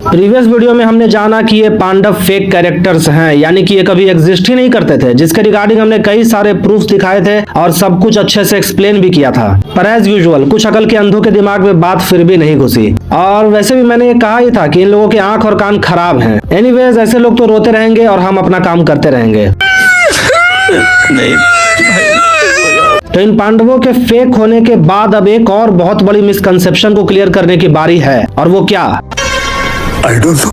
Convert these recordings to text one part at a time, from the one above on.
Previous video में हमने जाना कि ये पांडव फेक कैरेक्टर्स हैं, यानी कि ये कभी एग्जिस्ट ही नहीं करते थे, जिसके रिगार्डिंग हमने कई सारे प्रूफ दिखाए थे और सब कुछ अच्छे से एक्सप्लेन भी किया था। पर एज यूजुअल कुछ अकल के अंधों के दिमाग में बात फिर भी नहीं घुसी, और वैसे भी मैंने ये कहा ही था कि इन लोगों के आंख और कान खराब हैं। एनीवेज ऐसे लोग तो रोते रहेंगे और हम अपना काम करते रहेंगे। नहीं तो इन पांडवों के फेक होने के बाद अब एक और बहुत बड़ी मिसकंसेप्शन को क्लियर करने की बारी है, और वो क्या?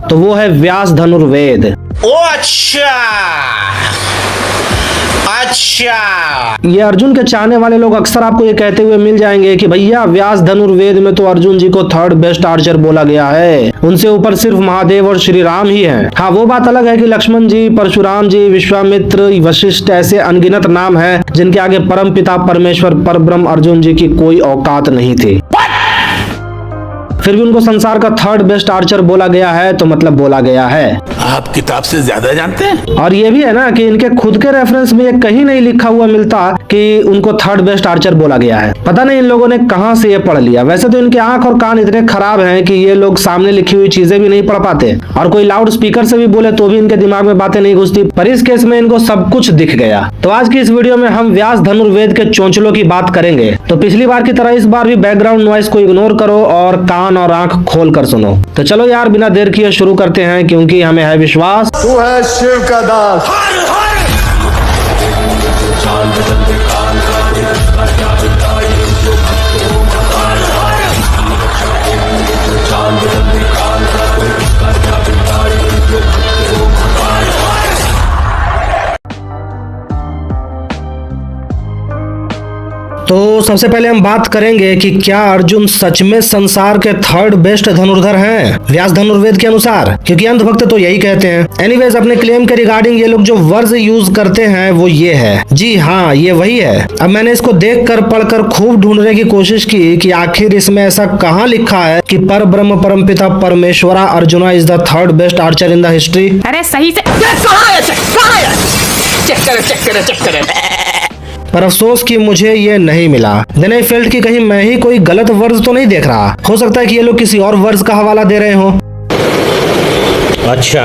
तो वो है व्यास धनुर्वेद। ओ अच्छा, ये अर्जुन के चाहने वाले लोग अक्सर आपको ये कहते हुए मिल जाएंगे कि भैया व्यास धनुर्वेद में तो अर्जुन जी को थर्ड बेस्ट आर्चर बोला गया है, उनसे ऊपर सिर्फ महादेव और श्री राम ही हैं। हाँ, वो बात अलग है कि लक्ष्मण जी, परशुराम जी, विश्वामित्र, वशिष्ठ ऐसे अनगिनत नाम हैं जिनके आगे परम पिता परमेश्वर परब्रह्म अर्जुन जी की कोई औकात नहीं थी। फिर भी उनको संसार का थर्ड बेस्ट आर्चर बोला गया है, तो मतलब बोला गया है। आप किताब से ज्यादा जानते हैं। और ये भी है ना कि इनके खुद के रेफरेंस में ये कहीं नहीं लिखा हुआ मिलता कि उनको थर्ड बेस्ट आर्चर बोला गया है। पता नहीं इन लोगों ने कहां से ये पढ़ लिया। वैसे तो इनके आंख और कान इतने खराब हैं कि ये लोग सामने लिखी हुई चीजें भी नहीं पढ़ पाते, और कोई लाउड स्पीकर से भी बोले तो भी इनके दिमाग में बातें नहीं घुसती। पर इस केस में इनको सब कुछ दिख गया। तो आज की इस वीडियो में हम व्यास धनुर्वेद के चोंचलों की बात करेंगे। तो पिछली बार की तरह इस बार भी बैकग्राउंड नॉइस को इग्नोर करो और कान और आंख खोल कर सुनो। तो चलो यार, बिना देर किए शुरू करते हैं, क्योंकि हमें है विश्वास तू है शिव का दास। तो सबसे पहले हम बात करेंगे कि क्या अर्जुन सच में संसार के थर्ड बेस्ट धनुर्धर हैं व्यास धनुर्वेद के अनुसार, क्योंकि अंधभक्त तो यही कहते हैं। एनीवेज, अपने क्लेम के रिगार्डिंग ये लोग जो वर्ड्स यूज करते हैं वो ये है। जी हाँ, ये वही है। अब मैंने इसको देखकर पढ़कर खूब ढूंढने की कोशिश की कि आखिर इसमें ऐसा कहाँ लिखा है कि पर ब्रह्म परम पिता परमेश्वरा arjuna is the third best Archer in the history. अरे सही से चेक करो। पर अफसोस कि मुझे ये नहीं मिला। देन आई फेल्ट कि कहीं मैं ही कोई गलत वर्ड्स तो नहीं देख रहा। हो सकता है कि ये लोग किसी और वर्ड्स का हवाला दे रहे हो। अच्छा,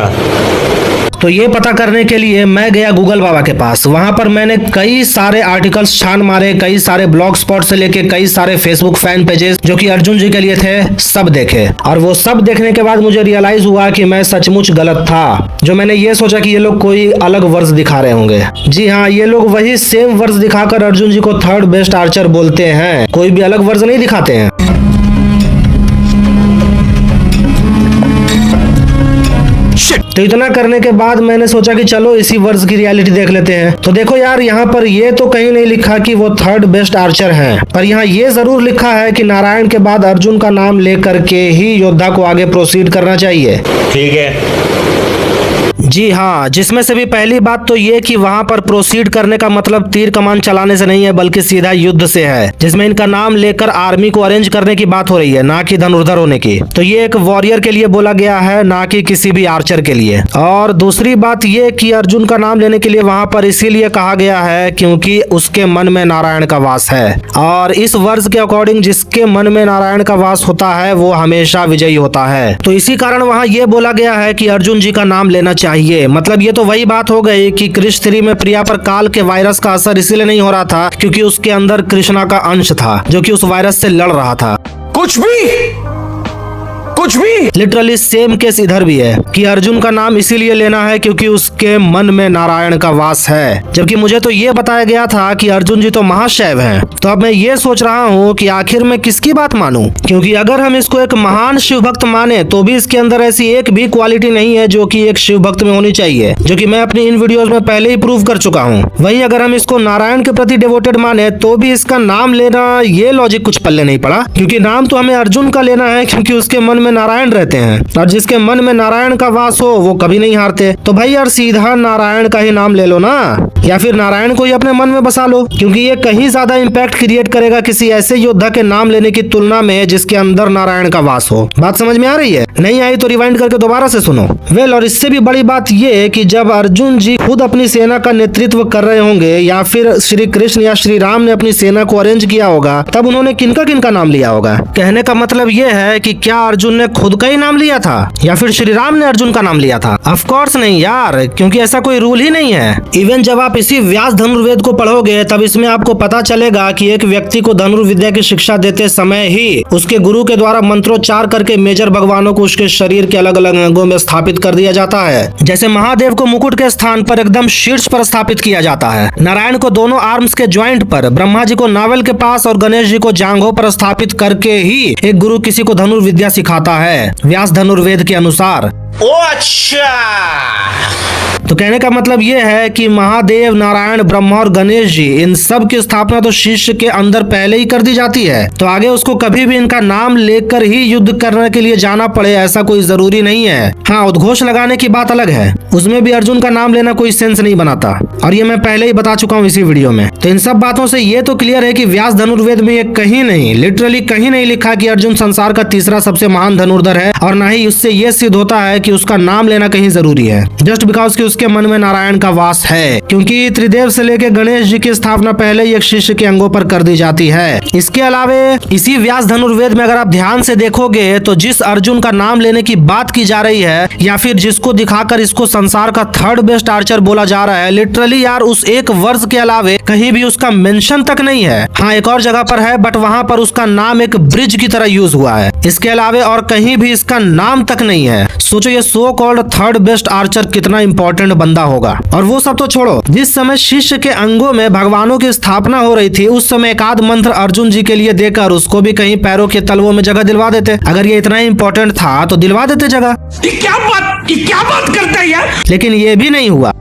तो ये पता करने के लिए मैं गया गूगल बाबा के पास। वहां पर मैंने कई सारे आर्टिकल्स छान मारे, कई सारे ब्लॉग स्पॉट से लेके कई सारे फेसबुक फैन पेजेस जो कि अर्जुन जी के लिए थे, सब देखे। और वो सब देखने के बाद मुझे रियलाइज हुआ कि मैं सचमुच गलत था। जो मैंने ये सोचा कि ये लोग कोई अलग वर्ड्स दिखा रहे होंगे। जी हाँ, ये लोग वही सेम वर्ड्स दिखाकर अर्जुन जी को थर्ड बेस्ट आर्चर बोलते हैं, कोई भी अलग वर्ड्स नहीं दिखाते हैं। तो इतना करने के बाद मैंने सोचा कि चलो इसी वर्ड्स की रियलिटी देख लेते हैं। तो देखो यार, यहाँ पर ये तो कहीं नहीं लिखा कि वो थर्ड बेस्ट आर्चर हैं, पर यहाँ ये जरूर लिखा है कि नारायण के बाद अर्जुन का नाम लेकर के ही योद्धा को आगे प्रोसीड करना चाहिए। ठीक है। जी हाँ, जिसमें से भी पहली बात तो ये कि वहाँ पर प्रोसीड करने का मतलब तीर कमान चलाने से नहीं है, बल्कि सीधा युद्ध से है, जिसमें इनका नाम लेकर आर्मी को अरेंज करने की बात हो रही है, ना कि धनुर्धर होने की। तो ये एक वॉरियर के लिए बोला गया है, ना कि किसी भी आर्चर के लिए। और दूसरी बात ये कि अर्जुन का नाम लेने के लिए वहाँ पर इसीलिए कहा गया है क्योंकि उसके मन में नारायण का वास है, और इस वर्ष के अकॉर्डिंग जिसके मन में नारायण का वास होता है वो हमेशा विजयी होता है। तो इसी कारण वहाँ ये बोला गया है कि अर्जुन जी का नाम लेना चाहिए। मतलब ये तो वही बात हो गई कि क्रिश 3 में प्रिया पर काल के वायरस का असर इसीलिए नहीं हो रहा था क्योंकि उसके अंदर कृष्णा का अंश था जो कि उस वायरस से लड़ रहा था। कुछ भी लिटरली सेम केस इधर भी है कि अर्जुन का नाम इसीलिए लेना है क्योंकि उसके मन में नारायण का वास है, जबकि मुझे तो ये बताया गया था कि अर्जुन जी तो महाशैव हैं। तो अब मैं ये सोच रहा हूँ कि आखिर मैं किसकी बात मानूं, क्योंकि अगर हम इसको एक महान शिव भक्त माने तो भी इसके अंदर ऐसी एक भी क्वालिटी नहीं है जो कि एक शिव भक्त में होनी चाहिए, जो कि मैं अपनी इन वीडियोस में पहले ही प्रूव कर चुका हूँ। वहीं अगर हम इसको नारायण के प्रति डिवोटेड माने तो भी इसका नाम लेना, ये लॉजिक कुछ पल्ले नहीं पड़ा, क्योंकि नाम तो हमें अर्जुन का लेना है क्योंकि उसके मन में नारायण रहते हैं, और जिसके मन में नारायण का वास हो वो कभी नहीं हारते। तो भाई यार, सीधा नारायण का ही नाम ले लो ना, या फिर नारायण को ही अपने मन में बसा लो, क्योंकि ये कहीं ज्यादा इम्पैक्ट क्रिएट करेगा किसी ऐसे योद्धा के नाम लेने की तुलना में जिसके अंदर नारायण का वास हो। बात समझ में आ रही है? नहीं आई तो रिवाइंड करके दोबारा से सुनो। वेल, और इससे भी बड़ी बात ये कि जब अर्जुन जी खुद अपनी सेना का नेतृत्व कर रहे होंगे या फिर श्री कृष्ण या श्री राम ने अपनी सेना को अरेंज किया होगा, तब उन्होंने किनका किनका नाम लिया होगा। कहने का मतलब ये है कि क्या अर्जुन ने खुद का ही नाम लिया था या फिर श्री राम ने अर्जुन का नाम लिया था? ऑफ कोर्स नहीं यार, क्योंकि ऐसा कोई रूल ही नहीं है। इवन जब आप इसी व्यास धनुर्वेद को पढ़ोगे तब इसमें आपको पता चलेगा कि एक व्यक्ति को धनुर्विद्या की शिक्षा देते समय ही उसके गुरु के द्वारा मंत्रोच्चार करके मेजर भगवानों को उसके शरीर के अलग अलग अंगों में स्थापित कर दिया जाता है। जैसे महादेव को मुकुट के स्थान पर एकदम शीर्ष पर स्थापित किया जाता है, नारायण को दोनों आर्म्स के ज्वाइंट पर, ब्रह्मा जी को नावल के पास और गणेश जी को जांघों पर स्थापित करके ही एक गुरु किसी को धनुर्विद्या सिखाता है व्यास धनुर्वेद के अनुसार। ओ अच्छा, तो कहने का मतलब ये है कि महादेव, नारायण, ब्रह्मा और गणेश जी इन सब की स्थापना तो शिष्य के अंदर पहले ही कर दी जाती है, तो आगे उसको कभी भी इनका नाम लेकर ही युद्ध करने के लिए जाना पड़े ऐसा कोई जरूरी नहीं है। हाँ, उद्घोष लगाने की बात अलग है, उसमें भी अर्जुन का नाम लेना कोई सेंस नहीं बनाता, और ये मैं पहले ही बता चुका हूँ इसी वीडियो में। तो इन सब बातों से ये तो क्लियर है कि व्यास धनुर्वेद में ये कहीं नहीं, लिटरली कहीं नहीं लिखा कि अर्जुन संसार का तीसरा सबसे महान धनुर्धर है, और ना ही उससे ये सिद्ध होता है कि उसका नाम लेना कहीं जरूरी है, जस्ट बिकॉज कि उसके मन में नारायण का वास है, क्योंकि त्रिदेव से लेकर गणेश जी की स्थापना पहले ही एक शिष्य के अंगों पर कर दी जाती है। इसके अलावे इसी व्यास धनुर्वेद में अगर आप ध्यान से देखोगे तो जिस अर्जुन का नाम लेने की बात की जा रही है या फिर जिसको दिखाकर इसको संसार का थर्ड बेस्ट आर्चर बोला जा रहा है, लिटरली यार उस एक वर्ष के अलावे कहीं भी उसका मेंशन तक नहीं है। हाँ, एक और जगह पर है, बट वहां पर उसका नाम एक ब्रिज की तरह यूज हुआ है, इसके अलावे और कहीं भी इसका नाम तक नहीं है। सोचो ये so called third best Archer कितना इंपॉर्टेंट बंदा होगा। और वो सब तो छोड़ो, जिस समय शिष्य के अंगों में भगवानों की स्थापना हो रही थी उस समय एक आध मंत्र अर्जुन जी के लिए देकर उसको भी कहीं पैरों के तलवों में जगह दिलवा देते। अगर ये इतना इंपॉर्टेंट था तो दिलवा देते जगह। ये क्या बात करता है यार। लेकिन ये भी नहीं हुआ।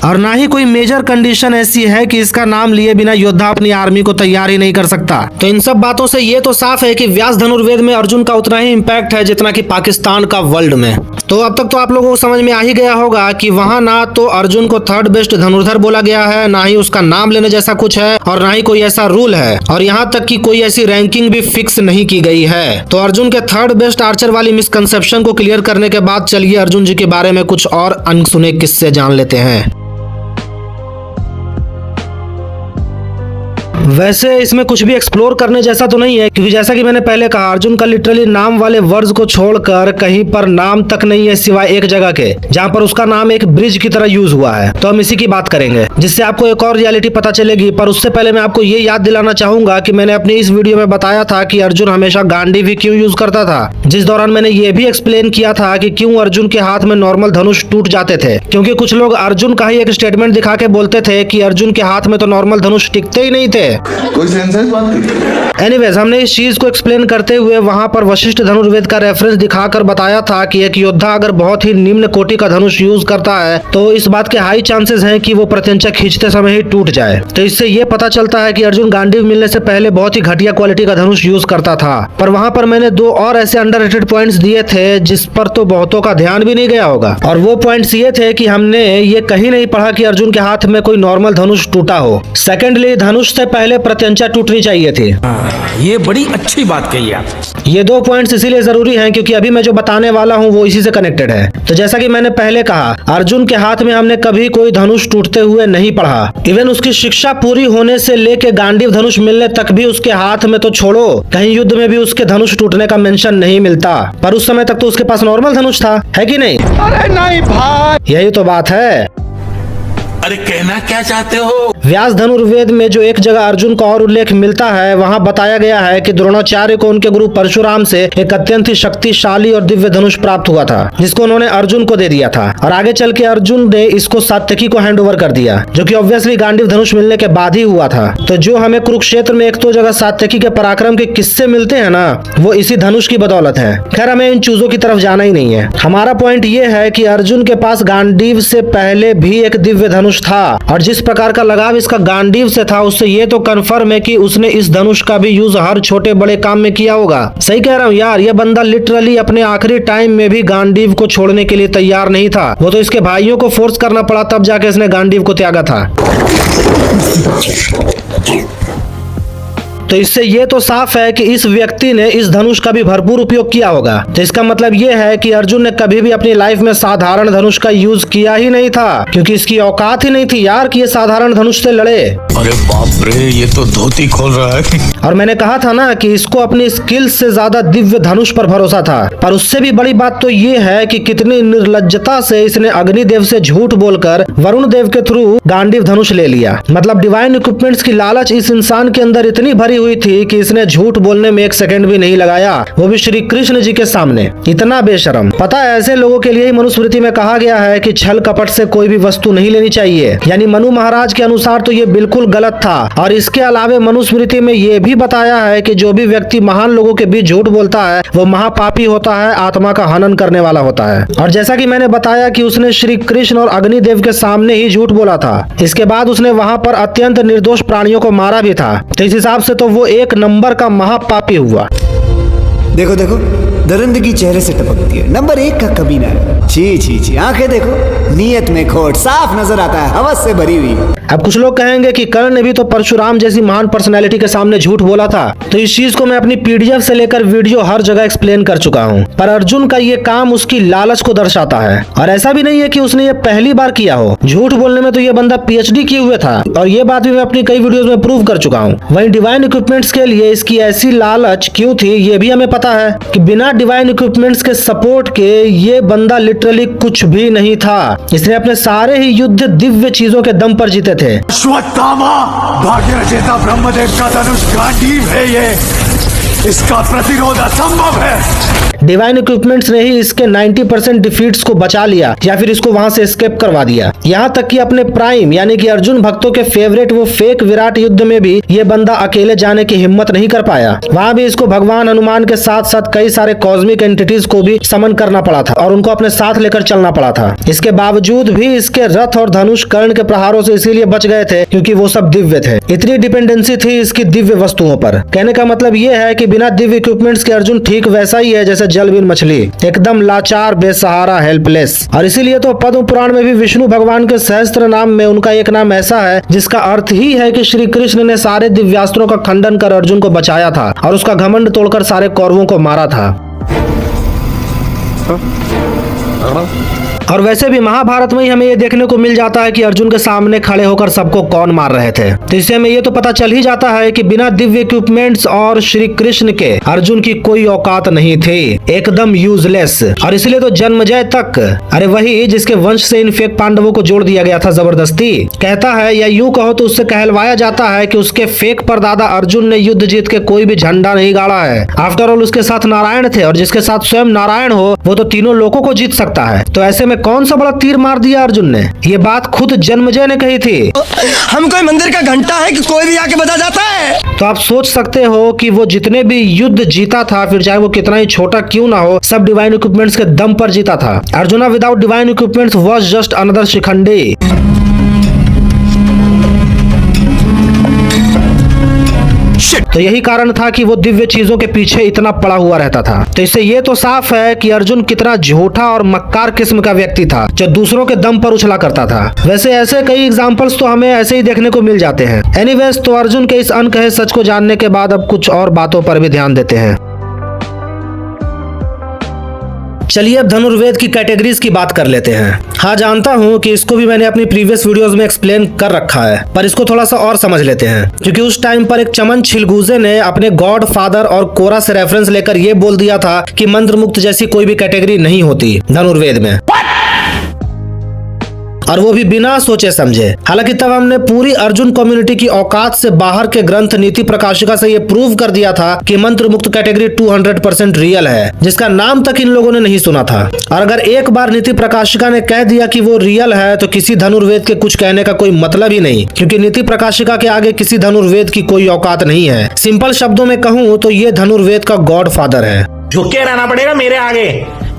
और ना ही कोई मेजर कंडीशन ऐसी है कि इसका नाम लिए बिना योद्धा अपनी आर्मी को तैयार ही नहीं कर सकता। तो इन सब बातों से ये तो साफ है कि व्यास धनुर्वेद में अर्जुन का उतना ही इम्पैक्ट है जितना कि पाकिस्तान का वर्ल्ड में। तो अब तक तो आप लोगों को समझ में आ ही गया होगा कि वहां ना तो अर्जुन को थर्ड बेस्ट धनुर्धर बोला गया है, ना ही उसका नाम लेने जैसा कुछ है, और ना ही कोई ऐसा रूल है, और यहाँ तक कि कोई ऐसी रैंकिंग भी फिक्स नहीं की गई है। तो अर्जुन के थर्ड बेस्ट आर्चर वाली मिसकंसेप्शन को क्लियर करने के बाद चलिए अर्जुन जी के बारे में कुछ और अनसुने किस्से जान लेते हैं। वैसे इसमें कुछ भी एक्सप्लोर करने जैसा तो नहीं है, क्योंकि जैसा कि मैंने पहले कहा अर्जुन का लिटरली नाम वाले वर्ड्स को छोड़कर कहीं पर नाम तक नहीं है सिवाय एक जगह के, जहां पर उसका नाम एक ब्रिज की तरह यूज हुआ है। तो हम इसी की बात करेंगे जिससे आपको एक और रियलिटी पता चलेगी। पर उससे पहले मैं आपको ये याद दिलाना चाहूंगा कि मैंने अपनी इस वीडियो में बताया था कि अर्जुन हमेशा गांडीव भी क्यों यूज करता था, जिस दौरान मैंने ये भी एक्सप्लेन किया था कि क्यों अर्जुन के हाथ में नॉर्मल धनुष टूट जाते थे, क्योंकि कुछ लोग अर्जुन का ही एक स्टेटमेंट दिखा के बोलते थे कि अर्जुन के हाथ में तो नॉर्मल धनुष टिकते ही नहीं थे। कोई सेंस है इस बात की? एनीवेज, हमने इस चीज को एक्सप्लेन करते हुए वहां पर वशिष्ठ धनुर्वेद का रेफरेंस दिखाकर बताया था कि एक योद्धा अगर बहुत ही निम्न कोटि का धनुष यूज करता है तो इस बात के हाई चांसेस हैं कि वो प्रत्यंचा खींचते समय ही टूट जाए। तो इससे ये पता चलता है कि अर्जुन गांडीव मिलने से पहले बहुत ही घटिया क्वालिटी का धनुष यूज करता था। पर वहां पर मैंने दो और ऐसे अंडररेटेड पॉइंट्स दिए थे जिस पर तो बहुतों का ध्यान भी नहीं गया होगा, और वो पॉइंट्स ये थे कि हमने ये कहीं नहीं पढ़ा कि अर्जुन के हाथ में कोई नॉर्मल धनुष टूटा हो। सेकेंडली, धनुष से पहले प्रत्यंचा टूटनी चाहिए थी। ये बड़ी अच्छी बात कही आप। ये दो पॉइंट्स इसीलिए जरूरी हैं क्योंकि अभी मैं जो बताने वाला हूँ वो इसी से कनेक्टेड है। तो जैसा कि मैंने पहले कहा, अर्जुन के हाथ में हमने कभी कोई धनुष टूटते हुए नहीं पढ़ा। इवन उसकी शिक्षा पूरी होने से लेके गांडीव धनुष मिलने तक भी उसके हाथ में तो छोड़ो, कहीं युद्ध में भी उसके धनुष टूटने का मेंशन नहीं मिलता। पर उस समय तक तो उसके पास नॉर्मल धनुष था, है कि नहीं? अरे नहीं भाई, यही तो बात है। अरे कहना क्या चाहते हो? व्यास धनुर्वेद में जो एक जगह अर्जुन का और उल्लेख मिलता है वहां बताया गया है कि द्रोणाचार्य को उनके गुरु परशुराम से एक अत्यंत ही शक्तिशाली और दिव्य धनुष प्राप्त हुआ था, जिसको उन्होंने अर्जुन को दे दिया था, और आगे चल के अर्जुन ने इसको सात्यकी को हैंड ओवर कर दिया, जो कि ऑब्वियसली गांडीव धनुष मिलने के बाद ही हुआ था। तो जो हमें कुरुक्षेत्र में एक तो जगह सात्यकी के पराक्रम के किस्से मिलते हैं ना, वो इसी धनुष की बदौलत है। खैर, हमें इन चीजों की तरफ जाना ही नहीं है। हमारा पॉइंट ये है कि अर्जुन के पास गांडीव से पहले भी एक दिव्य धनुष था, और जिस प्रकार का लगाव इसका गांडीव से था उससे ये तो कंफर्म है कि उसने इस धनुष का भी यूज हर छोटे बड़े काम में किया होगा। सही कह रहा हूँ यार, ये बंदा लिटरली अपने आखिरी टाइम में भी गांडीव को छोड़ने के लिए तैयार नहीं था। वो तो इसके भाइयों को फोर्स करना पड़ा, तब जाके इसने गांडीव को त्यागा था। तो इससे ये तो साफ है कि इस व्यक्ति ने इस धनुष का भी भरपूर उपयोग किया होगा। तो इसका मतलब ये है कि अर्जुन ने कभी भी अपनी लाइफ में साधारण धनुष का यूज किया ही नहीं था, क्योंकि इसकी औकात ही नहीं थी यार कि ये साधारण धनुष से लड़े। अरे बाप रे, ये तो धोती खोल रहा है। और मैंने कहा था ना कि इसको अपनी स्किल्स से ज्यादा दिव्य धनुष पर भरोसा था। पर उससे भी बड़ी बात तो ये है कि कितनी निर्लज्जता से इसने अग्निदेव से झूठ बोलकर वरुण देव के थ्रू गांडीव धनुष ले लिया। मतलब डिवाइन इक्विपमेंट्स की लालच इस इंसान के अंदर इतनी भरी हुई थी कि इसने झूठ बोलने में 1 सेकंड भी नहीं लगाया, वो भी श्री कृष्ण जी के सामने। इतना बेशरम। पता है, ऐसे लोगों के लिए ही मनुस्मृति में कहा गया है कि छल कपट से कोई भी वस्तु नहीं लेनी चाहिए। यानी मनु महाराज के अनुसार तो ये बिल्कुल गलत था। और इसके अलावा मनुस्मृति में ये भी बताया है कि जो भी व्यक्ति महान लोगों के बीच झूठ बोलता है वो महापापी होता है, आत्मा का हनन करने वाला होता है। और जैसा कि मैंने बताया कि उसने श्री कृष्ण और अग्निदेव के सामने ही झूठ बोला था। इसके बाद उसने वहां पर अत्यंत निर्दोष प्राणियों को मारा भी था। तो इस हिसाब से तो वो 1 नंबर का महापापी हुआ। देखो देखो, दरिंदगी चेहरे से टपकती है। नंबर 1 का कमीना है। छी छी छी, आंखें देखो, नीयत में खोट साफ नजर आता है, हवस से भरी हुई। अब कुछ लोग कहेंगे कि कर्ण ने भी तो परशुराम जैसी महान पर्सनैलिटी के सामने झूठ बोला था। तो इस चीज को मैं अपनी पीडीएफ से लेकर वीडियो हर जगह एक्सप्लेन कर चुका हूँ। पर अर्जुन का ये काम उसकी लालच को दर्शाता है। और ऐसा भी नहीं है कि उसने ये पहली बार किया हो। झूठ बोलने में तो ये बंदा PhD किए हुए था, और ये बात भी मैं अपनी कई वीडियोस में प्रूव कर चुका हूँ। वहीं डिवाइन इक्विपमेंट्स के लिए इसकी ऐसी लालच क्यों थी, ये भी हमें पता है कि बिना डिवाइन इक्विपमेंट्स के सपोर्ट के ये बंदा लिटरली कुछ भी नहीं था। इसने अपने सारे ही युद्ध दिव्य चीजों के दम पर जीते थे। अश्वत्थामा, भाग्य रचेता ब्रह्मदेव का धनुष गांडीव है ये, इसका प्रतिरोध असंभव है। डिवाइन इक्विपमेंट्स ने ही इसके 90% डिफीट्स को बचा लिया या फिर इसको वहां से एस्केप करवा दिया। यहाँ तक कि अपने प्राइम यानी कि अर्जुन भक्तों के फेवरेट वो फेक विराट युद्ध में भी ये बंदा अकेले जाने की हिम्मत नहीं कर पाया। वहाँ भी इसको भगवान हनुमान के साथ साथ कई सारे कॉस्मिक एंटिटीज को भी समन करना पड़ा था और उनको अपने साथ लेकर चलना पड़ा था। इसके बावजूद भी इसके रथ और धनुष कर्ण के प्रहारों से इसीलिए बच गए थे क्योंकि वो सब दिव्य थे। इतनी डिपेंडेंसी थी इसकी दिव्य वस्तुओं पर। कहने का मतलब ये है कि बिना दिव्य इक्विपमेंट्स के अर्जुन ठीक वैसा ही है जैसे जलबीन मछली, एकदम लाचार, बेसहारा, हेल्पलेस। और इसीलिए तो पद्म पुराण में भी विष्णु भगवान के सहस्त्र नाम में उनका एक नाम ऐसा है जिसका अर्थ ही है कि श्री कृष्ण ने सारे दिव्यास्त्रों का खंडन कर अर्जुन को बचाया था और उसका घमंड तोड़कर सारे कौरवों को मारा था। और वैसे भी महाभारत में ही हमें ये देखने को मिल जाता है कि अर्जुन के सामने खड़े होकर सबको कौन मार रहे थे। तो इससे हमें ये तो पता चल ही जाता है कि बिना दिव्य इक्विपमेंट्स और श्री कृष्ण के अर्जुन की कोई औकात नहीं थी, एकदम यूजलेस। और इसलिए तो जन्मजय तक, अरे वही जिसके वंश से इन फेक पांडवों को जोड़ दिया गया था जबरदस्ती, कहता है या यूं कहो तो उससे कहलवाया जाता है कि उसके फेक परदादा अर्जुन ने युद्ध जीत के कोई भी झंडा नहीं गाड़ा है। आफ्टर ऑल उसके साथ नारायण थे और जिसके साथ स्वयं नारायण हो वो तो तीनों लोगों को जीत सकता है। तो ऐसे में कौन सा बड़ा तीर मार दिया अर्जुन ने। ये बात खुद जन्मजय ने कही थी। हम कोई मंदिर का घंटा है कि कोई भी आके बजा जाता है। तो आप सोच सकते हो कि वो जितने भी युद्ध जीता था, फिर चाहे वो कितना ही छोटा क्यों ना हो, सब डिवाइन इक्विपमेंट्स के दम पर जीता था। Arjuna without divine equipments was just another Shikhandi. तो यही कारण था कि वो दिव्य चीजों के पीछे इतना पड़ा हुआ रहता था। तो इससे ये तो साफ है कि अर्जुन कितना झूठा और मक्कार किस्म का व्यक्ति था जो दूसरों के दम पर उछला करता था। वैसे ऐसे कई एग्जांपल्स तो हमें ऐसे ही देखने को मिल जाते हैं। एनीवेज, तो अर्जुन के इस अनकहे सच को जानने के बाद अब कुछ और बातों पर भी ध्यान देते हैं। चलिए अब धनुर्वेद की कैटेगरीज की बात कर लेते हैं। हाँ, जानता हूँ कि इसको भी मैंने अपनी प्रीवियस वीडियोस में एक्सप्लेन कर रखा है, पर इसको थोड़ा सा और समझ लेते हैं। क्योंकि उस टाइम पर एक चमन छिलगूजे ने अपने गॉड फादर और कोरा से रेफरेंस लेकर ये बोल दिया था कि मंत्र मुक्त जैसी कोई भी कैटेगरी नहीं होती धनुर्वेद में, और वो भी बिना सोचे समझे। हालांकि तब हमने पूरी अर्जुन कम्युनिटी की औकात से बाहर के ग्रंथ नीति प्रकाशिका से ये प्रूव कर दिया था कि मंत्र मुक्त कैटेगरी 200% रियल है, जिसका नाम तक इन लोगों ने नहीं सुना था। और अगर एक बार नीति प्रकाशिका ने कह दिया कि वो रियल है तो किसी धनुर्वेद के कुछ कहने का कोई मतलब ही नहीं, क्योंकि नीति प्रकाशिका के आगे किसी धनुर्वेद की कोई औकात नहीं है। सिंपल शब्दों में कहूँ तो ये धनुर्वेद का गॉड फादर है। झुक के रहना पड़ेगा मेरे आगे,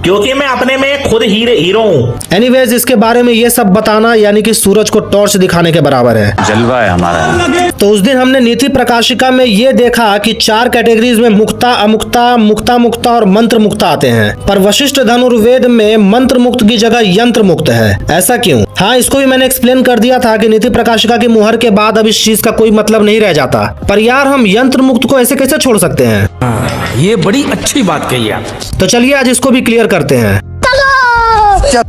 क्योंकि मैं अपने में खुद हीरो हूँ। एनीवेज, इसके बारे में ये सब बताना यानी कि सूरज को टॉर्च दिखाने के बराबर है। जलवा है हमारा। तो उस दिन हमने नीति प्रकाशिका में ये देखा कि 4 कैटेगरीज में मुक्ता, अमुक्ता, मुक्ता मुक्ता और मंत्र मुक्ता आते हैं, पर वशिष्ठ धनुर्वेद में मंत्र मुक्त की जगह यंत्र मुक्त है। ऐसा क्यों? हाँ, इसको भी मैंने एक्सप्लेन कर दिया था कि नीति प्रकाशिका की मुहर के बाद अब इस चीज का कोई मतलब नहीं रह जाता। पर यार, हम यंत्र मुक्त को ऐसे कैसे छोड़ सकते हैं? ये बड़ी अच्छी बात कही आप। तो चलिए आज इसको भी क्लियर करते हैं।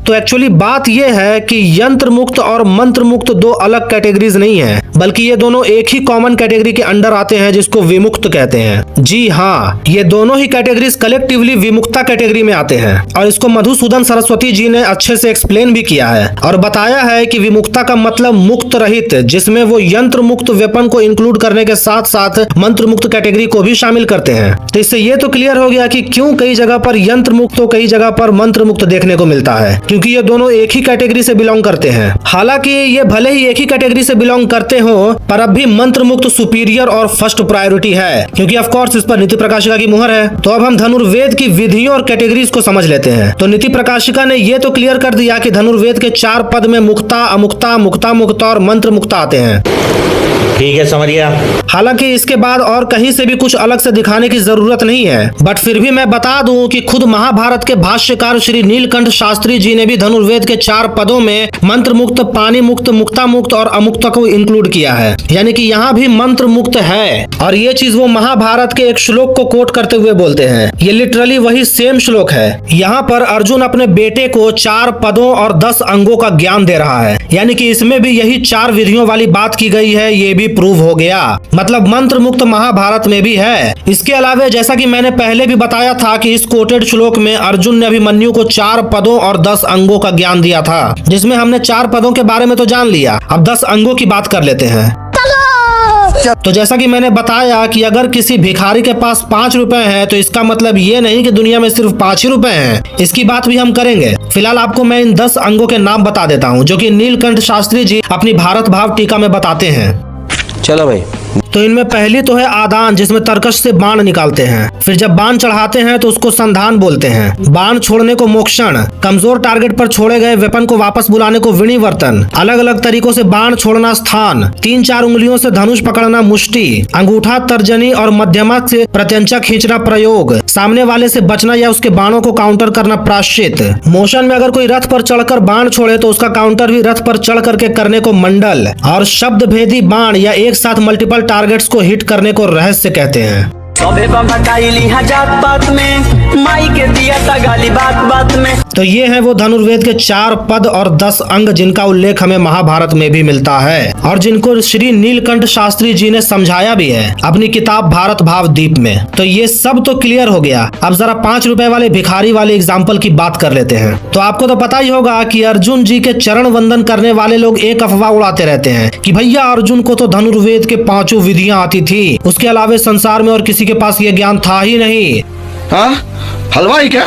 तो एक्चुअली बात यह है कि यंत्र मुक्त और मंत्र मुक्त 2 अलग कैटेगरीज नहीं है, बल्कि ये दोनों एक ही कॉमन कैटेगरी के अंडर आते हैं जिसको विमुक्त कहते हैं। जी हाँ, ये दोनों ही कैटेगरीज कलेक्टिवली विमुक्ता कैटेगरी में आते हैं और इसको मधुसूदन सरस्वती जी ने अच्छे से एक्सप्लेन भी किया है और बताया है कि विमुक्ता का मतलब मुक्त रहित, जिसमें वो यंत्र मुक्त वेपन को इंक्लूड करने के साथ साथ मंत्र मुक्त कैटेगरी को भी शामिल करते हैं। तो इससे ये तो क्लियर हो गया कि क्यों कई जगह पर यंत्र मुक्त तो कई जगह पर मंत्र मुक्त देखने को मिलता है, क्योंकि ये दोनों एक ही कैटेगरी से बिलोंग करते हैं। हालांकि ये भले ही एक ही कैटेगरी से बिलोंग करते हो, पर अब भी मंत्र मुक्त सुपीरियर और फर्स्ट प्रायोरिटी है, क्योंकि ऑफ कोर्स इस पर नीति प्रकाशिका की मुहर है। तो अब हम धनुर्वेद की विधियों और कैटेगरीज को समझ लेते हैं। तो नीति प्रकाशिका ने ये तो क्लियर कर दिया कि धनुर्वेद के 4 पद में मुक्ता, अमुक्ता, मुक्ता मुक्ता और मंत्र मुक्ता आते हैं। ठीक है, समझ गया। हालांकि इसके बाद और कहीं से भी कुछ अलग से दिखाने की जरूरत नहीं है, बट फिर भी मैं बता दूं कि खुद महाभारत के भाष्यकार श्री नीलकंठ शास्त्री जी ने भी धनुर्वेद के 4 पदों में मंत्र मुक्त, पानी मुक्त, मुक्ता मुक्त और अमुक्ता को इंक्लूड किया है, यानी कि यहाँ भी मंत्र मुक्त है। और ये चीज वो महाभारत के एक श्लोक को कोट करते हुए बोलते हैं। ये लिटरली वही सेम श्लोक है। यहाँ पर अर्जुन अपने बेटे को 4 पदों और 10 अंगों का ज्ञान दे रहा है, यानी कि इसमें भी यही 4 विधियों वाली बात की गई है। ये भी प्रूव हो गया, मतलब मंत्र मुक्त महाभारत में भी है। इसके अलावा जैसा कि मैंने पहले भी बताया था कि इस कोटेड श्लोक में अर्जुन ने अभिमन्यु को 4 पदों और 10 अंगों का ज्ञान दिया था, जिसमें हमने 4 पदों के बारे में तो जान लिया। अब 10 अंगों की बात कर लेते हैं। तो जैसा कि मैंने बताया कि अगर किसी भिखारी के पास 5 रुपए हैं, तो इसका मतलब ये नहीं कि दुनिया में सिर्फ 5 ही रुपए हैं। इसकी बात भी हम करेंगे। फिलहाल आपको मैं इन 10 अंगों के नाम बता देता हूँ, जो कि नीलकंठ शास्त्री जी अपनी भारत भाव टीका में बताते हैं। चलो भाई। तो इनमें पहली तो है आदान, जिसमें तरकश से बाण निकालते हैं। फिर जब बाण चढ़ाते हैं तो उसको संधान बोलते हैं। बाण छोड़ने को मोक्षण, कमजोर टारगेट पर छोड़े गए वेपन को वापस बुलाने को विनिवर्तन, अलग अलग तरीकों से बाण छोड़ना स्थान, 3-4 उंगलियों से धनुष पकड़ना मुष्टि, अंगूठा, तर्जनी और मध्यमा से प्रत्यंचा खींचना प्रयोग, सामने वाले से बचना या उसके बाणों को काउंटर करना प्रायश्चित। मोशन में अगर कोई रथ पर चढ़कर बाण छोड़े तो उसका काउंटर भी रथ पर चढ़ करके करने को मंडल, और शब्द भेदी बाण या एक साथ मल्टीपल टारगेट्स को हिट करने को रहस्य कहते हैं। तो ये है वो धनुर्वेद के 4 पद और 10 अंग जिनका उल्लेख हमें महाभारत में भी मिलता है और जिनको श्री नीलकंठ शास्त्री जी ने समझाया भी है अपनी किताब भारत भाव दीप में। तो ये सब तो क्लियर हो गया। अब जरा 5 रुपए वाले भिखारी वाले एग्जाम्पल की बात कर लेते हैं। तो आपको तो पता ही होगा कि अर्जुन जी के चरण वंदन करने वाले लोग एक अफवाह उड़ाते रहते हैं कि भैया अर्जुन को तो धनुर्वेद के 5 विधियां आती थी, उसके अलावा संसार में और किसी के पास ये ज्ञान था ही नहीं। हाँ, हलवाई क्या?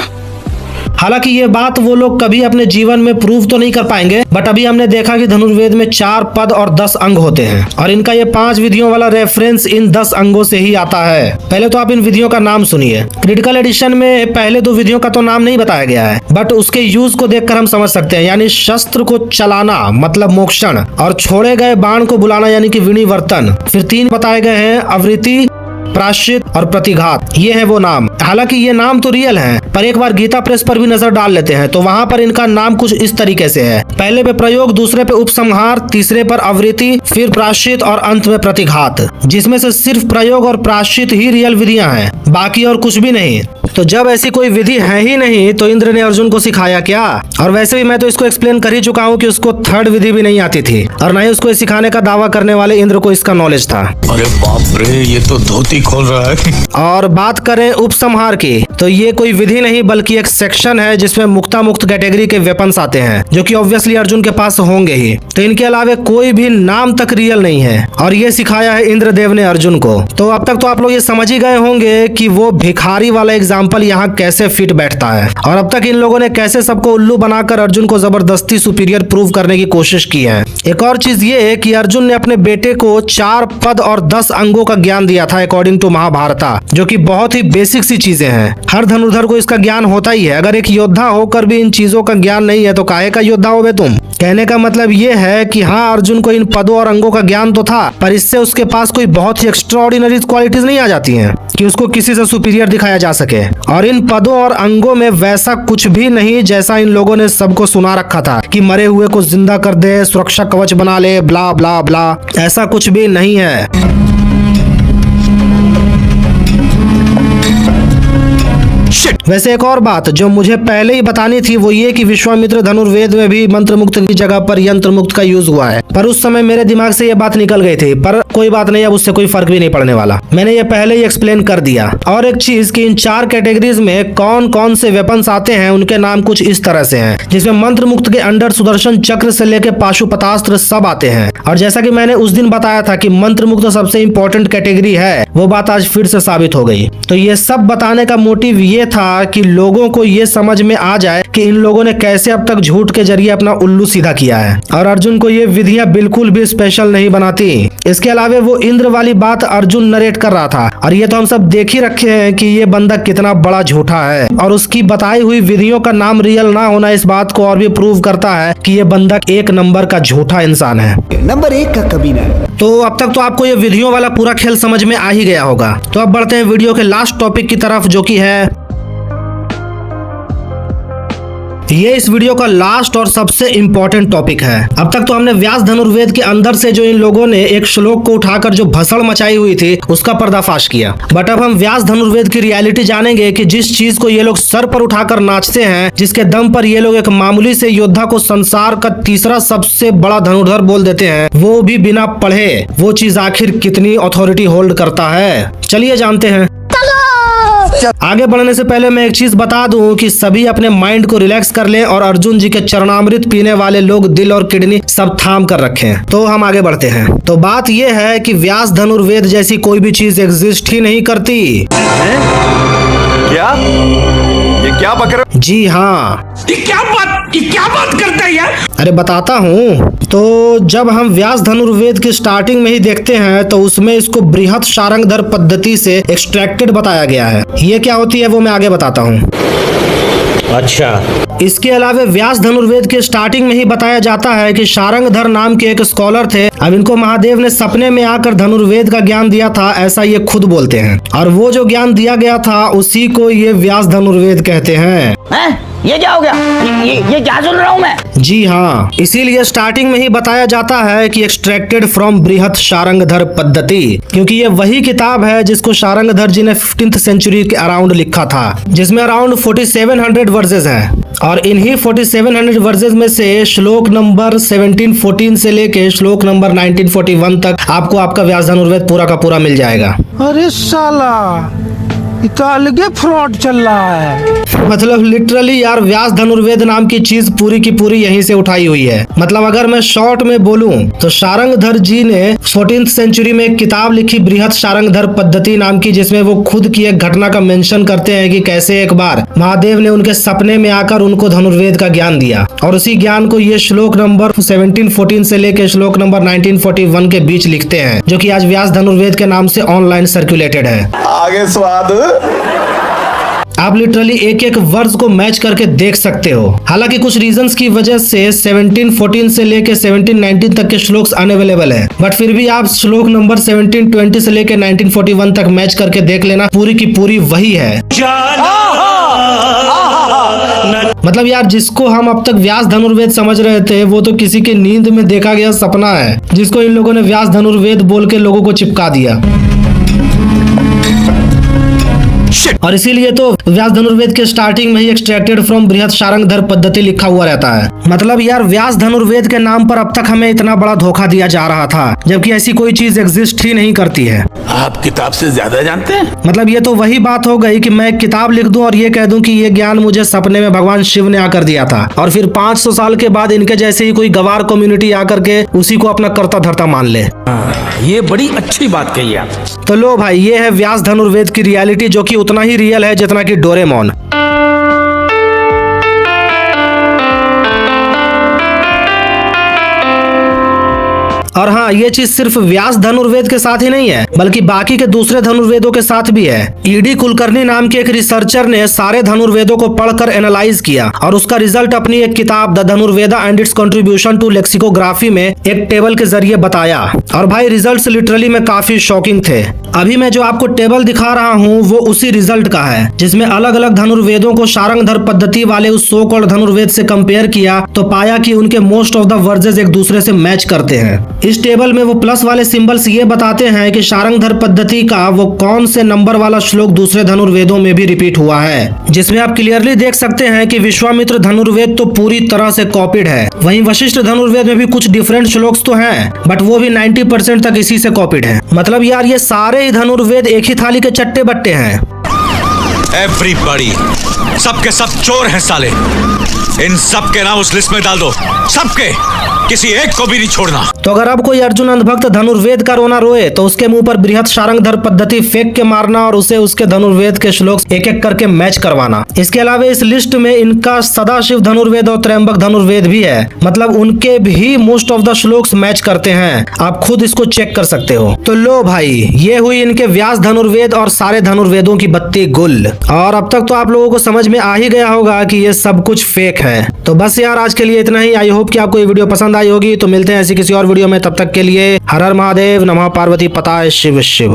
हालांकि ये बात वो लोग कभी अपने जीवन में प्रूव तो नहीं कर पाएंगे, बट अभी हमने देखा कि धनुर्वेद में 4 पद और 10 अंग होते हैं और इनका ये 5 विधियों वाला रेफरेंस इन 10 अंगों से ही आता है। पहले तो आप इन विधियों का नाम सुनिए। क्रिटिकल एडिशन में पहले 2 विधियों का तो नाम नहीं बताया गया है, बट उसके यूज को देखकर हम समझ सकते हैं। यानी शस्त्र को चलाना मतलब मोक्षण, और छोड़े गए बाण को बुलाना यानी कि विनिवर्तन। फिर 3 बताए गए हैं, आवृत्ति, प्रायश्चित और प्रतिघात। ये है वो नाम। हालांकि ये नाम तो रियल हैं, पर एक बार गीता प्रेस पर भी नजर डाल लेते हैं तो वहाँ पर इनका नाम कुछ इस तरीके से है। पहले पे प्रयोग, दूसरे पे उपसंहार, तीसरे पर आवृत्ति, फिर प्रायश्चित और अंत में प्रतिघात, जिसमें से सिर्फ प्रयोग और प्रायश्चित ही रियल विधियां हैं, बाकी और कुछ भी नहीं। तो जब ऐसी कोई विधि है ही नहीं तो इंद्र ने अर्जुन को सिखाया क्या? और वैसे भी मैं तो इसको एक्सप्लेन कर ही चुका हूँ कि उसको 3rd विधि भी नहीं आती थी और न ही उसको सिखाने का दावा करने वाले इंद्र को इसका नॉलेज था। अरे बाप रे, ये तो धोती खोल रहा है। और बात करें उपसंहार की, तो ये कोई विधि नहीं बल्कि एक सेक्शन है जिसमें मुक्ता मुक्त कैटेगरी के वेपन्स आते हैं, जो कि ऑब्वियसली अर्जुन के पास होंगे ही। तो इनके अलावा कोई भी नाम तक रियल नहीं है और ये सिखाया है इंद्रदेव ने अर्जुन को। तो अब तक तो आप लोग ये समझ ही गए होंगे कि वो भिखारी वाला एग्जाम्पल एग्जाम्पल यहाँ कैसे फिट बैठता है। और अब तक इन लोगों ने कैसे सबको उल्लू बनाकर अर्जुन को जबरदस्ती सुपीरियर प्रूव करने की कोशिश की है। एक और चीज ये है कि अर्जुन ने अपने बेटे को 4 पद और 10 अंगों का ज्ञान दिया था अकॉर्डिंग टू महाभारता, जो कि बहुत ही बेसिक सी चीजें हैं। हर धनुर्धर को इसका ज्ञान होता ही है। अगर एक योद्धा होकर भी इन चीजों का ज्ञान नहीं है तो काहे का योद्धा हो बे तुम। कहने का मतलब ये है कि हाँ, अर्जुन को इन पदों और अंगों का ज्ञान तो था, पर इससे उसके पास कोई बहुत ही एक्स्ट्राऑर्डिनरी क्वालिटीज नहीं आ जाती हैं कि उसको किसी से सुपीरियर दिखाया जा सके। और इन पदों और अंगों में वैसा कुछ भी नहीं जैसा इन लोगों ने सबको सुना रखा था कि मरे हुए को जिंदा कर दे, सुरक्षा कवच बना ले, ब्ला ब्ला ब्ला। ऐसा कुछ भी नहीं है। वैसे एक और बात जो मुझे पहले ही बतानी थी वो ये कि विश्वामित्र धनुर्वेद में भी मंत्र मुक्त की जगह पर यंत्र मुक्त का यूज हुआ है, पर उस समय मेरे दिमाग से ये बात निकल गई थी। पर कोई बात नहीं, अब उससे कोई फर्क भी नहीं पड़ने वाला, मैंने ये पहले ही एक्सप्लेन कर दिया। और एक चीज कि इन 4 कैटेगरीज में कौन कौन से वेपन्स आते हैं उनके नाम कुछ इस तरह से हैं, जिसमें मंत्र मुक्त के अंडर सुदर्शन चक्र से लेके पाशुपतास्त्र सब आते हैं। और जैसा कि मैंने उस दिन बताया था कि मंत्र मुक्त सबसे इंपॉर्टेंट कैटेगरी है, वो बात आज फिर से साबित हो गई। तो ये सब बताने का मोटिव ये था कि लोगों को ये समझ में आ जाए कि इन लोगों ने कैसे अब तक झूठ के जरिए अपना उल्लू सीधा किया है। और अर्जुन को ये विधियां बिल्कुल भी स्पेशल नहीं बनाती। इसके अलावा वो इंद्र वाली बात अर्जुन नरेट कर रहा था, और ये तो हम सब देख ही रखे हैं कि ये बंदा कितना बड़ा झूठा है। और उसकी बताई हुई विधियों का नाम रियल ना होना इस बात को और भी प्रूव करता है कि ये बंदा 1 नंबर का झूठा इंसान है। नंबर 1 का कमीना है। तो अब तक तो आपको ये विधियों वाला पूरा खेल समझ में आ ही गया होगा। तो अब बढ़ते हैं वीडियो के लास्ट टॉपिक की तरफ, जो कि है ये इस वीडियो का लास्ट और सबसे इम्पोर्टेंट टॉपिक है। अब तक तो हमने व्यास धनुर्वेद के अंदर से जो इन लोगों ने एक श्लोक को उठाकर जो भसड़ मचाई हुई थी उसका पर्दाफाश किया, बट अब हम व्यास धनुर्वेद की रियलिटी जानेंगे कि जिस चीज को ये लोग सर पर उठाकर नाचते हैं, जिसके दम पर ये लोग एक मामूली से योद्धा को संसार का तीसरा सबसे बड़ा धनुर्धर बोल देते हैं, वो भी बिना पढ़े, वो चीज आखिर कितनी अथॉरिटी होल्ड करता है, चलिए जानते हैं। आगे बढ़ने से पहले मैं एक चीज बता दूं कि सभी अपने माइंड को रिलैक्स कर लें और अर्जुन जी के चरणामृत पीने वाले लोग दिल और किडनी सब थाम कर रखें। तो हम आगे बढ़ते हैं। तो बात यह है कि व्यास धनुर्वेद जैसी कोई भी चीज एग्जिस्ट ही नहीं करती। क्या? ये क्या बकर? जी हाँ, ये क्या बात करता है यार? अरे बताता हूँ। तो जब हम व्यास धनुर्वेद की स्टार्टिंग में ही देखते हैं तो उसमें इसको बृहत शारंगधर पद्धति से एक्सट्रैक्टेड बताया गया है। ये क्या होती है वो मैं आगे बताता हूँ। अच्छा, इसके अलावा व्यास धनुर्वेद के स्टार्टिंग में ही बताया जाता है कि शारंगधर नाम के एक स्कॉलर थे। अब इनको महादेव ने सपने में आकर धनुर्वेद का ज्ञान दिया था, ऐसा ये खुद बोलते हैं। और वो जो ज्ञान दिया गया था उसी को ये व्यास धनुर्वेद कहते हैं। ये क्या हो गया? ये क्या सुन रहा हूँ मैं? जी हाँ, इसीलिए स्टार्टिंग में ही बताया जाता है कि एक्सट्रैक्टेड फ्रॉम बृहत शारंगधर पद्धति, क्योंकि ये वही किताब है जिसको शारंगधर जी ने 15th सेंचुरी के अराउंड लिखा था, जिसमें अराउंड 4700 वर्सेस हैं। और इन्हीं 4700 वर्सेस में से श्लोक नंबर 1714 से लेके श्लोक नंबर 1941 तक आपको आपका व्यास धनुर्वेद पूरा का पूरा मिल जाएगा। अरे साला, ये तो अलग फ्रॉड चल रहा है। मतलब लिटरली यार, व्यास धनुर्वेद नाम की चीज पूरी की पूरी यहीं से उठाई हुई है। मतलब अगर मैं शॉर्ट में बोलूं तो शारंगधर जी ने 14th सेंचुरी में एक किताब लिखी बृहत शारंगधर पद्धति नाम की, जिसमें वो खुद की एक घटना का मेंशन करते हैं कि कैसे एक बार महादेव ने उनके सपने में आकर उनको धनुर्वेद का ज्ञान दिया। और उसी ज्ञान को ये श्लोक नंबर 1714 से लेकर श्लोक नंबर 1941 के बीच लिखते हैं, जो कि आज व्यास धनुर्वेद के नाम से ऑनलाइन सर्कुलेटेड है। आगे स्वाद। आप लिटरली एक एक वर्ड्स को मैच करके देख सकते हो। हालांकि कुछ रीजंस की वजह से 1714 से लेके 1719 तक के श्लोक्स अनअवेलेबल है, बट फिर भी आप श्लोक नंबर 1720 से लेके 1941 तक मैच करके देख लेना, पूरी की पूरी वही है। मतलब यार, जिसको हम अब तक व्यास धनुर्वेद समझ रहे थे वो तो किसी के नींद में देखा गया सपना है, जिसको इन लोगों ने व्यास धनुर्वेद बोल के लोगों को चिपका दिया। और इसीलिए तो व्यास धनुर्वेद के स्टार्टिंग में ही एक्सट्रैक्टेड फ्रॉम बृहत शारंगधर पद्धति लिखा हुआ रहता है। मतलब यार, व्यास धनुर्वेद के नाम पर अब तक हमें इतना बड़ा धोखा दिया जा रहा था, जबकि ऐसी कोई चीज एग्जिस्ट ही नहीं करती है। आप किताब से ज्यादा जानते हैं। मतलब ये तो वही बात हो गई कि मैं एक किताब लिख दूं और ये कह दूं कि ये ज्ञान मुझे सपने में भगवान शिव ने आकर दिया था, और फिर 500 साल के बाद इनके जैसे ही कोई गवार कम्युनिटी आकर के उसी को अपना कर्ता धर्ता मान ले। ये बड़ी अच्छी बात कही आप। तो लो भाई, ये है व्यास धनुर्वेद की रियलिटी, जो कि उतना ही रियल है जितना कि डोरेमोन। और हाँ, ये चीज सिर्फ व्यास धनुर्वेद के साथ ही नहीं है, बल्कि बाकी के दूसरे धनुर्वेदों के साथ भी है। ईडी कुलकर्णी नाम के एक रिसर्चर ने सारे धनुर्वेदों को पढ़कर एनालाइज किया और उसका रिजल्ट अपनी एक किताब the Dhanurveda and its contribution to lexicography में एक टेबल के जरिए बताया। और भाई रिजल्ट्स लिटरली में काफी शॉकिंग थे। अभी मैं जो आपको टेबल दिखा रहा हूँ वो उसी रिजल्ट का है, जिसमें अलग अलग धनुर्वेदों को शारंगधर पद्धति वाले उस सो कॉल्ड धनुर्वेद से कंपेयर किया तो पाया कि उनके मोस्ट ऑफ द वर्जेस एक दूसरे से मैच करते हैं। इस टेबल में वो प्लस वाले सिंबल्स ये बताते हैं कि शारंगधर पद्धति का वो कौन से नंबर वाला श्लोक दूसरे धनुर्वेदों में भी रिपीट हुआ है, जिसमें आप क्लियरली देख सकते हैं कि विश्वामित्र धनुर्वेद तो पूरी तरह से कॉपीड है। वहीं वशिष्ठ धनुर्वेद में भी कुछ डिफरेंट श्लोक्स तो हैं, बट वो भी 90% तक इसी से कॉपीड है। मतलब यार ये सारे ही धनुर्वेद एक ही थाली के चट्टे बट्टे हैं। एवरीबॉडी, सबके सब चोर हैं साले। इन सब के नाम उस लिस्ट में डाल दो, सबके, किसी एक को भी नहीं छोड़ना। तो अगर अब कोई अर्जुन अंधभक्त धनुर्वेद का रोना रोए तो उसके मुंह पर बृहत शारंगधर पद्धति फेंक के मारना और उसे उसके धनुर्वेद के श्लोक एक एक करके मैच करवाना। इसके अलावा इस लिस्ट में इनका सदाशिव धनुर्वेद और त्रयंबक धनुर्वेद भी है, मतलब उनके भी most of the shlokas match करते हैं। आप खुद इसको चेक कर सकते हो। तो लो भाई, ये हुई इनके व्यास धनुर्वेद और सारे धनुर्वेदों की बत्ती गुल। और अब तक तो आप लोगों को समझ में आ ही गया होगा कि ये सब कुछ फेक है। तो बस यार आज के लिए इतना ही। आई होप कि आपको ये वीडियो पसंद आई होगी। तो मिलते हैं ऐसी किसी और वीडियो में, तब तक के लिए हर हर महादेव, नमः पार्वती पताय शिव शिव।